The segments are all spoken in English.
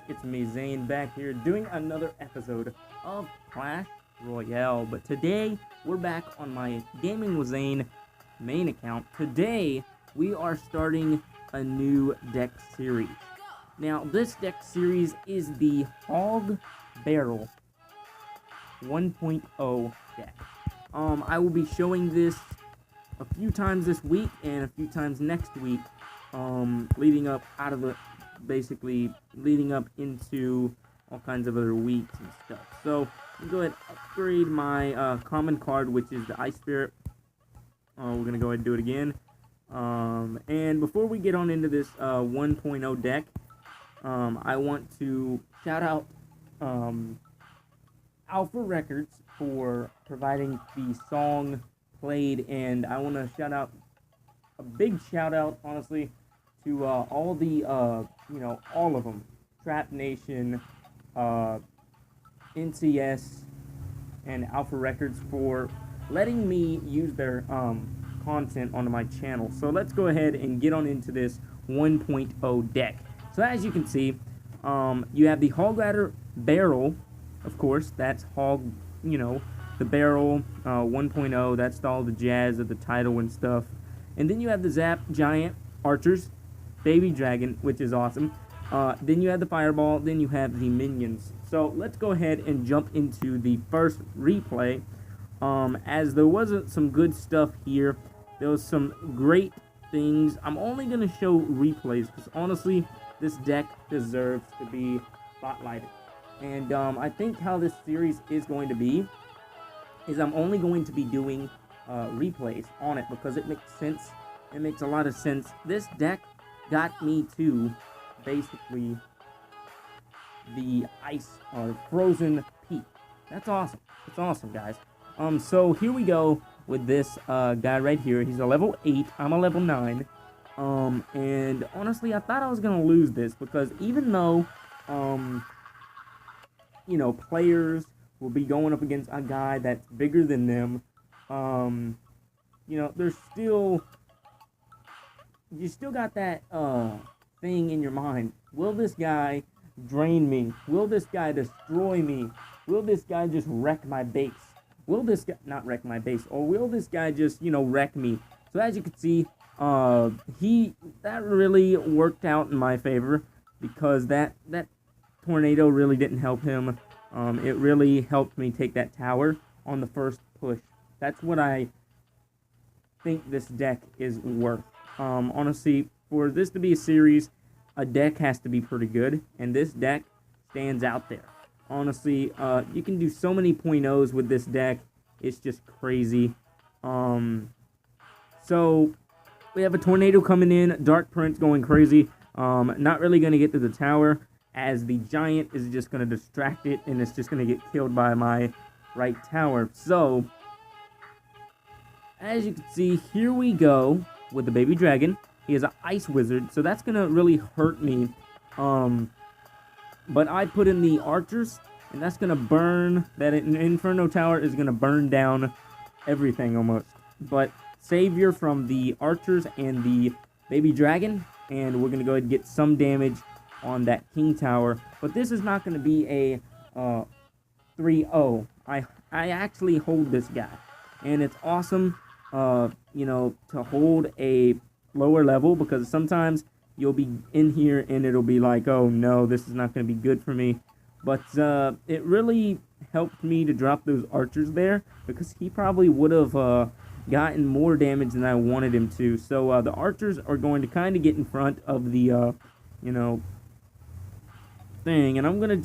it's me Zane back here doing another episode of Clash Royale. But today we're back on my GamingWithZane main account. Today we are starting a new deck series. Now this deck series is the Hog Barrel 1.0 deck. I will be showing this a few times this week and a few times next week, leading up into all kinds of other weeks and stuff. So I'm going to upgrade my common card, which is the Ice Spirit. We're going to go ahead and do it again. And before we get on into this 1.0 deck, I want to shout out Alpha Records for providing the song played, and I want to shout out a big shout out, honestly, to all the all of them, Trap Nation, NCS, and Alpha Records for letting me use their content onto my channel. So let's go ahead and get on into this 1.0 deck. So as you can see, you have the Hog Barrel, of course. That's Hog, the Barrel 1.0. That's all the jazz of the title and stuff. And then you have the Zap Giant Archers, Baby Dragon, which is awesome. Then you have the Fireball. Then you have the Minions. So let's go ahead and jump into the first replay. As there wasn't some good stuff here, there was some great things. I'm only going to show replays because honestly, this deck deserves to be spotlighted. And I think how this series is going to be is I'm only going to be doing replays on it because it makes sense. It makes a lot of sense. This deck got me to basically the ice or frozen peak. That's awesome. It's awesome, guys. So here we go with this guy right here. He's a level 8. I'm a level 9. And honestly, I thought I was gonna lose this because even though players will be going up against a guy that's bigger than them, there's still, you still got that thing in your mind. Will this guy drain me? Will this guy destroy me? Will this guy just wreck my base? Will this guy not wreck my base, or will this guy just wreck me? So as you can see, that really worked out in my favor because that tornado really didn't help him. It really helped me take that tower on the first push. That's what I think this deck is worth. Honestly, for this to be a series, a deck has to be pretty good, and this deck stands out there. Honestly, you can do so many .0s with this deck. It's just crazy. So we have a tornado coming in, Dark Prince going crazy. Not really going to get to the tower, as the giant is just going to distract it, and it's just going to get killed by my right tower. So, as you can see, here we go with the Baby Dragon. He is an Ice Wizard, so that's going to really hurt me. But I put in the Archers, and that's going to burn, that Inferno Tower is going to burn down everything almost. But Savior from the Archers and the Baby Dragon, and we're going to go ahead and get some damage on that King Tower. But this is not going to be a 3-0. I actually hold this guy, and it's awesome, to hold a lower level, because sometimes you'll be in here and it'll be like, oh no, this is not going to be good for me. But it really helped me to drop those Archers there, because he probably would have gotten more damage than I wanted him to. So the Archers are going to kind of get in front of the thing, and I'm gonna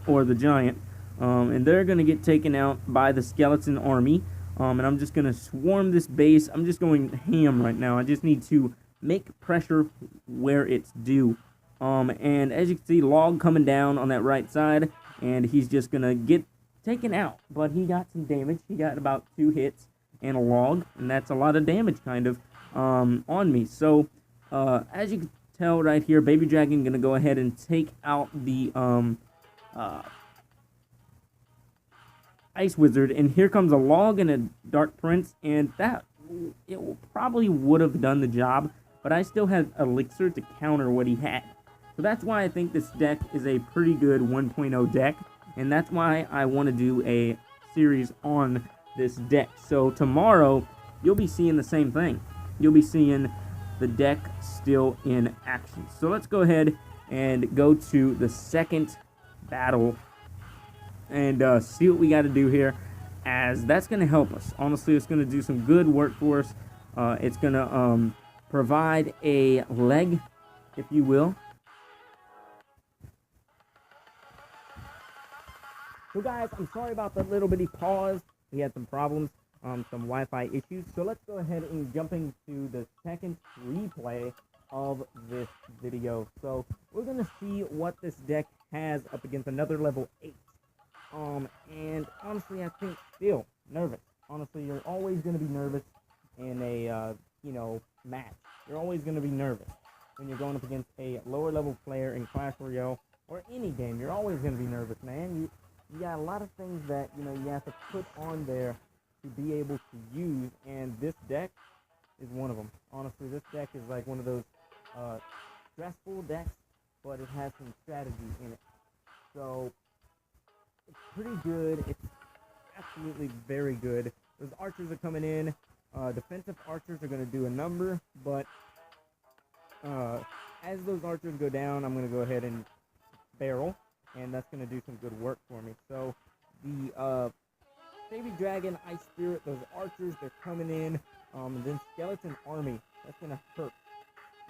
or the giant, and they're gonna get taken out by the skeleton army, and I'm just gonna swarm this base. I'm just going ham right now. I just need to make pressure where it's due. And as you can see, Log coming down on that right side, and he's just gonna get taken out. But he got some damage. He got about 2 hits and a Log, and that's a lot of damage kind of on me. So as you can tell right here, Baby Dragon gonna go ahead and take out the Ice Wizard, and here comes a Log and a Dark Prince, and it probably would have done the job, but I still had Elixir to counter what he had. So So that's why I think this deck is a pretty good 1.0 deck, and that's why I want to do a series on this deck. So tomorrow, you'll be seeing the same thing. You'll be seeing the deck still in action. So let's go ahead and go to the second battle and see what we got to do here, as that's going to help us. Honestly, it's going to do some good work for us. It's going to provide a leg, if you will. So guys, I'm sorry about that little bitty pause. We had some problems, some Wi-Fi issues. So let's go ahead and jump into the second replay of this video. So we're going to see what this deck has up against another level 8. And honestly, I think still nervous. Honestly, you're always going to be nervous in a, match. You're always going to be nervous when you're going up against a lower level player in Clash Royale or any game. You're always going to be nervous, man. You got a lot of things that, you have to put on there to be able to use, and this deck is one of them. Honestly, this deck is like one of those stressful decks, but it has some strategy in it. So it's pretty good. It's absolutely very good. Those archers are coming in. Defensive archers are going to do a number, but as those archers go down, I'm going to go ahead and barrel, and that's going to do some good work for me. So the Baby Dragon, Ice Spirit, those archers, they're coming in. And then Skeleton Army, that's going to hurt.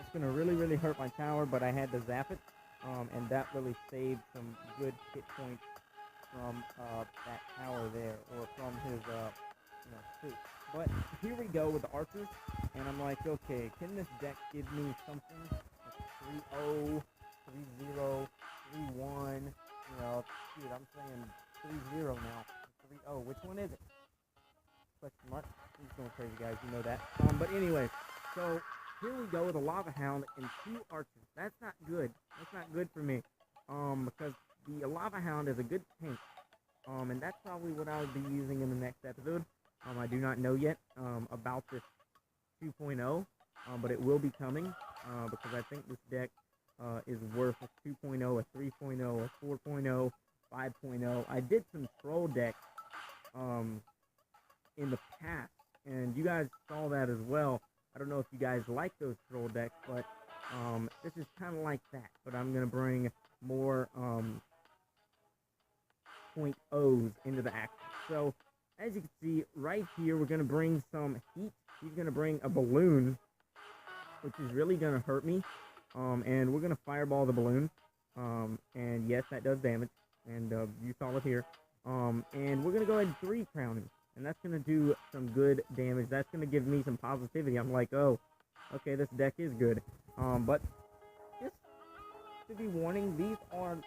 It's going to really, really hurt my tower, but I had to zap it, and that really saved some good hit points from that tower there, or from his suit. But here we go with the archers, and I'm like, okay, can this deck give me something? Like 3-0, 3-0, 3-1, shoot, I'm saying 3-0 now. 3-0, which one is it? Question mark. I'm just going crazy, guys, you know that. But anyway, so here we go with a Lava Hound and 2 archers. That's not good. That's not good for me, because the Lava Hound is a good tank, and that's probably what I would be using in the next episode. I do not know yet about this 2.0, but it will be coming, because I think this deck is worth a 2.0, a 3.0, a 4.0, 5.0. I did some troll decks in the past, and you guys saw that as well. I don't know if you guys like those troll decks, but this is kind of like that. But I'm going to bring more .0s into the action. So as you can see right here, we're going to bring some heat. He's going to bring a balloon, which is really going to hurt me. And we're going to fireball the balloon. And yes, that does damage. And you saw it here. And we're going to go ahead and 3-crown him. And that's going to do some good damage. That's going to give me some positivity. I'm like, oh, okay, this deck is good. But just to be warning, these are,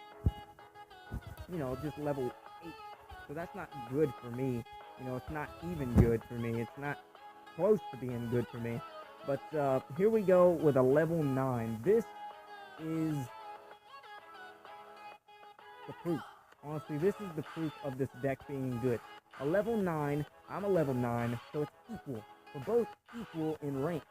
just level 8. So that's not good for me. It's not even good for me. It's not close to being good for me. But here we go with a level 9. This is the proof. Honestly, this is the proof of this deck being good. A level 9, I'm a level 9, so it's equal. We're both equal in rank.